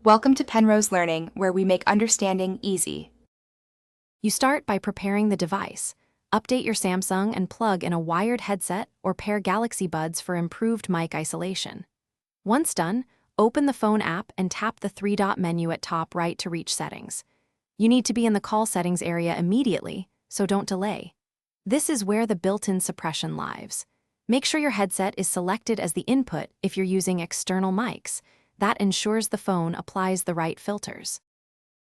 Welcome to Penrose Learning, where we make understanding easy. You start by preparing the device. Update your Samsung and plug in a wired headset or pair Galaxy Buds for improved mic isolation. Once done, open the phone app and tap the three-dot menu at top right to reach settings. You need to be in the call settings area immediately, so don't delay. This is where the built-in suppression lives. Make sure your headset is selected as the input if you're using external mics. That ensures the phone applies the right filters.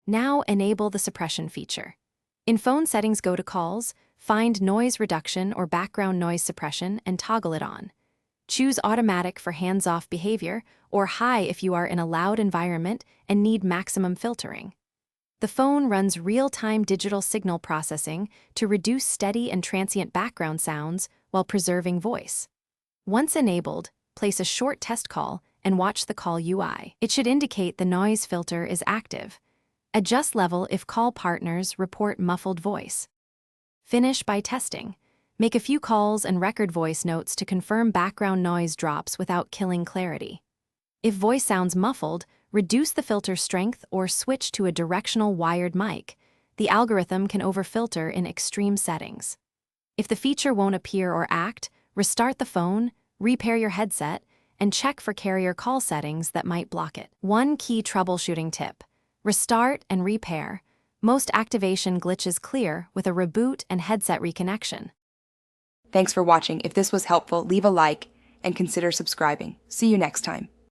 Now enable the suppression feature. In phone settings, go to Calls, find Noise Reduction or Background Noise Suppression and toggle it on. Choose Automatic for hands-off behavior or High if you are in a loud environment and need maximum filtering. The phone runs real-time digital signal processing to reduce steady and transient background sounds while preserving voice. Once enabled, place a short test call and watch the call UI. It should indicate the noise filter is active. Adjust level if call partners report muffled voice. Finish by testing. Make a few calls and record voice notes to confirm background noise drops without killing clarity. If voice sounds muffled, reduce the filter strength or switch to a directional wired mic. The algorithm can overfilter in extreme settings. If the feature won't appear or act, restart the phone, repair your headset, and check for carrier call settings that might block it. One key troubleshooting tip: restart and repair. Most activation glitches clear with a reboot and headset reconnection. Thanks for watching. If this was helpful, leave a like and consider subscribing. See you next time.